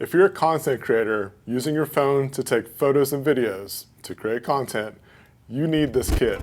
If you're a content creator using your phone to take photos and videos to create content, you need this kit.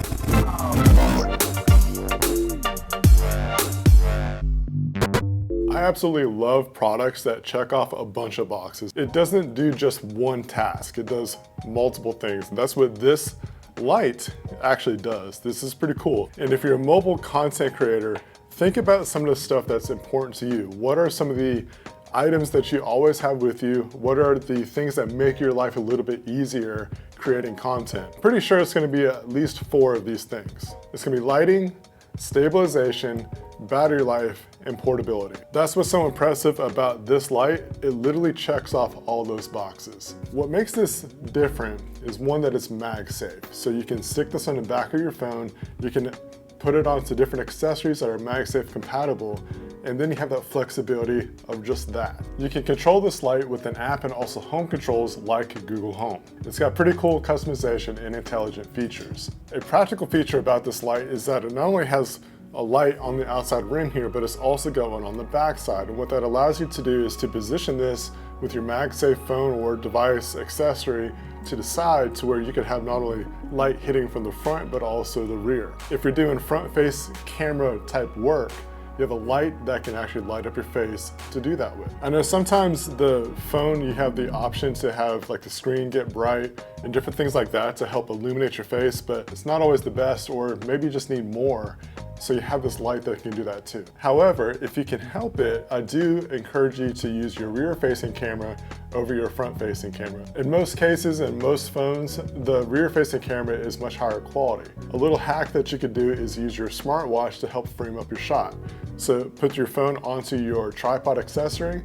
I absolutely love products that check off a bunch of boxes. It doesn't do just one task, it does multiple things. And that's what this light actually does. This is pretty cool. And if you're a mobile content creator, think about some of the stuff that's important to you. What are some of the items that you always have with you? What are the things that make your life a little bit easier creating content? Pretty sure it's gonna be at least 4 of these things. It's gonna be lighting, stabilization, battery life, and portability. That's what's so impressive about this light. It literally checks off all those boxes. What makes this different is one, that it's MagSafe. So you can stick this on the back of your phone, you can put it onto different accessories that are MagSafe compatible, and then you have that flexibility of just that. You can control this light with an app and also home controls like Google Home. It's got pretty cool customization and intelligent features. A practical feature about this light is that it not only has a light on the outside rim here, but it's also got one on the back side. And what that allows you to do is to position this with your MagSafe phone or device accessory to the side, to where you could have not only light hitting from the front, but also the rear. If you're doing front face camera type work, you have a light that can actually light up your face to do that with. I know sometimes the phone, you have the option to have like the screen get bright and different things like that to help illuminate your face, but it's not always the best, or maybe you just need more. So you have this light that can do that too. However, if you can help it, I do encourage you to use your rear-facing camera over your front-facing camera. In most cases and most phones, the rear-facing camera is much higher quality. A little hack that you could do is use your smartwatch to help frame up your shot. So put your phone onto your tripod accessory,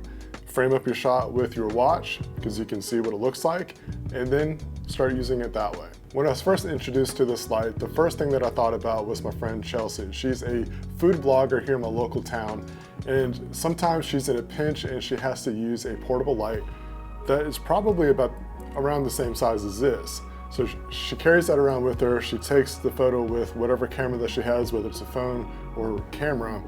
frame up your shot with your watch, because you can see what it looks like, and then start using it that way. When I was first introduced to this light, the first thing that I thought about was my friend Chelsea. She's a food blogger here in my local town, and sometimes she's in a pinch and she has to use a portable light that is probably about around the same size as this. So she carries that around with her. She takes the photo with whatever camera that she has, whether it's a phone or camera,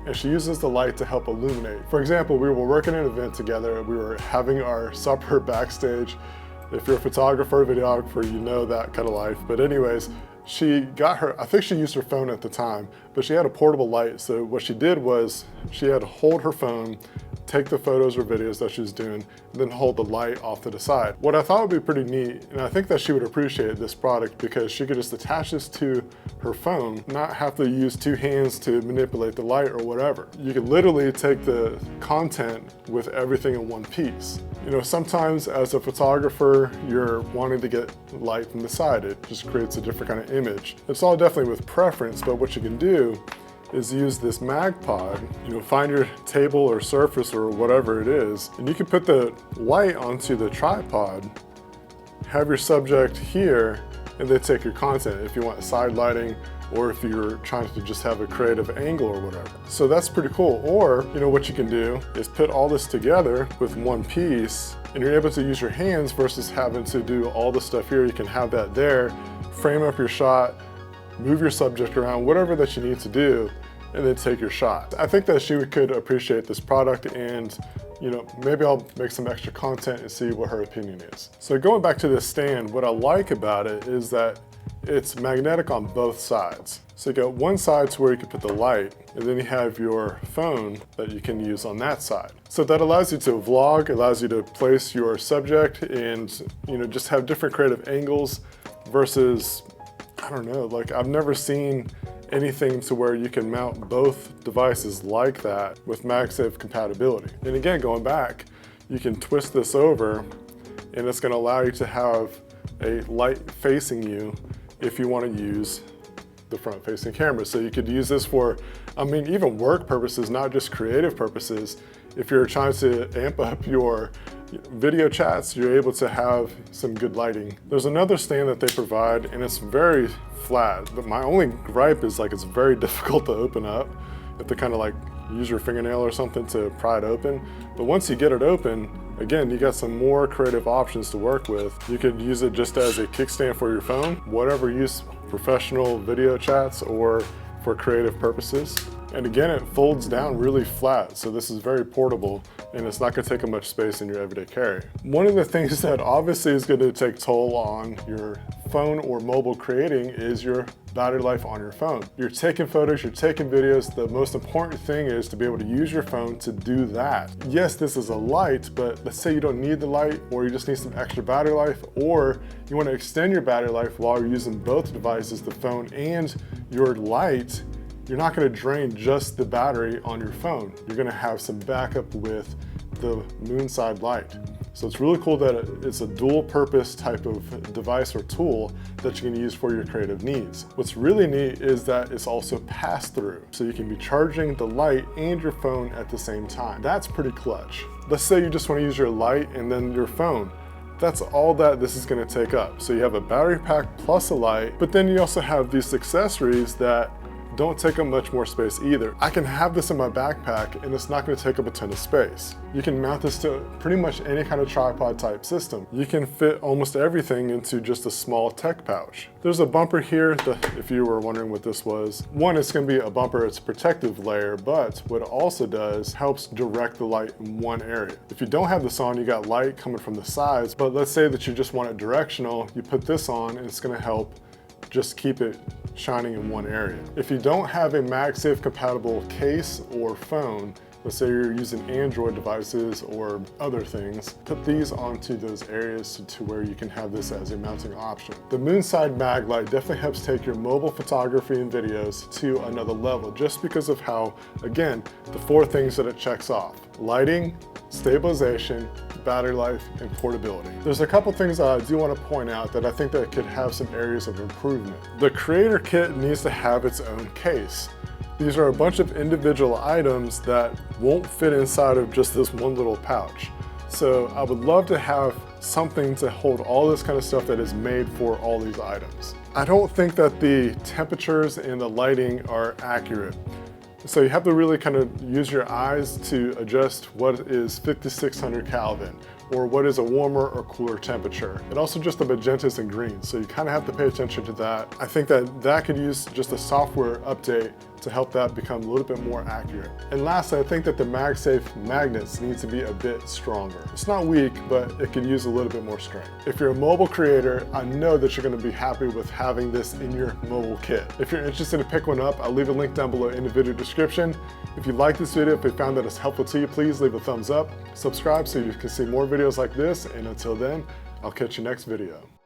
and she uses the light to help illuminate. For example, we were working an event together. We were having our supper backstage. If you're a photographer, videographer, you know that kind of life. But anyways, she got her, I think she used her phone at the time, but she had a portable light. So what she did was she had to hold her phone, take the photos or videos that she was doing, and then hold the light off to the side. What I thought would be pretty neat, and I think that she would appreciate this product, because she could just attach this to her phone, not have to use 2 hands to manipulate the light or whatever. You could literally take the content with everything in one piece. You know, sometimes as a photographer, you're wanting to get light from the side. It just creates a different kind of image. It's all definitely with preference, but what you can do is use this MagPod, you know, find your table or surface or whatever it is, and you can put the light onto the tripod, have your subject here, and then take your content if you want side lighting, or if you're trying to just have a creative angle or whatever. So that's pretty cool. Or, you know, what you can do is put all this together with one piece, and you're able to use your hands versus having to do all the stuff here. You can have that there, frame up your shot, move your subject around, whatever that you need to do, and then take your shot. I think that she could appreciate this product, and you know, maybe I'll make some extra content and see what her opinion is. So going back to this stand, what I like about it is that it's magnetic on both sides. So you got one side to where you can put the light, and then you have your phone that you can use on that side. So that allows you to vlog, allows you to place your subject and, you know, just have different creative angles versus, I don't know, like I've never seen anything to where you can mount both devices like that with MagSafe compatibility. And again, going back, you can twist this over and it's gonna allow you to have a light facing you if you wanna use the front facing camera. So you could use this for, I mean, even work purposes, not just creative purposes. If you're trying to amp up your video chats, you're able to have some good lighting. There's another stand that they provide, and it's very flat, but my only gripe is like it's very difficult to open up. You have to kind of like use your fingernail or something to pry it open. But once you get it open, again, you got some more creative options to work with. You could use it just as a kickstand for your phone, whatever use, professional video chats or for creative purposes. And again, it folds down really flat, so this is very portable and it's not gonna take up much space in your everyday carry. One of the things that obviously is gonna take toll on your phone or mobile creating is your battery life on your phone. You're taking photos, you're taking videos. The most important thing is to be able to use your phone to do that. Yes, this is a light, but let's say you don't need the light, or you just need some extra battery life, or you want to extend your battery life while you're using both devices, the phone and your light. You're not going to drain just the battery on your phone. You're going to have some backup with the Moonside light. So it's really cool that it's a dual purpose type of device or tool that you can use for your creative needs. What's really neat is that it's also pass through. So you can be charging the light and your phone at the same time. That's pretty clutch. Let's say you just want to use your light and then your phone. That's all that this is going to take up. So you have a battery pack plus a light, but then you also have these accessories that don't take up much more space either. I can have this in my backpack and it's not going to take up a ton of space. You can mount this to pretty much any kind of tripod type system. You can fit almost everything into just a small tech pouch. There's a bumper here that, if you were wondering what this was, one, it's going to be a bumper, it's a protective layer, but what it also does helps direct the light in one area. If you don't have this on, you got light coming from the sides, but let's say that you just want it directional, you put this on and it's going to help just keep it shining in one area. If you don't have a MagSafe compatible case or phone, let's say you're using Android devices or other things, put these onto those areas to where you can have this as a mounting option. The Moonside MagLight definitely helps take your mobile photography and videos to another level just because of how, again, the 4 things that it checks off: lighting, stabilization, battery life, and portability. There's a couple things that I do want to point out that I think that could have some areas of improvement. The creator kit needs to have its own case. These are a bunch of individual items that won't fit inside of just this one little pouch. So I would love to have something to hold all this kind of stuff that is made for all these items. I don't think that the temperatures and the lighting are accurate. So you have to really kind of use your eyes to adjust what is 5600 Kelvin or what is a warmer or cooler temperature. And also just the magentas and greens. So you kind of have to pay attention to that. I think that that could use just a software update to help that become a little bit more accurate. And lastly, I think that the MagSafe magnets need to be a bit stronger. It's not weak, but it could use a little bit more strength. If you're a mobile creator, I know that you're gonna be happy with having this in your mobile kit. If you're interested to pick one up, I'll leave a link down below in the video description. If you like this video, if you found that it's helpful to you, please leave a thumbs up, subscribe so you can see more videos like this, and until then, I'll catch you next video.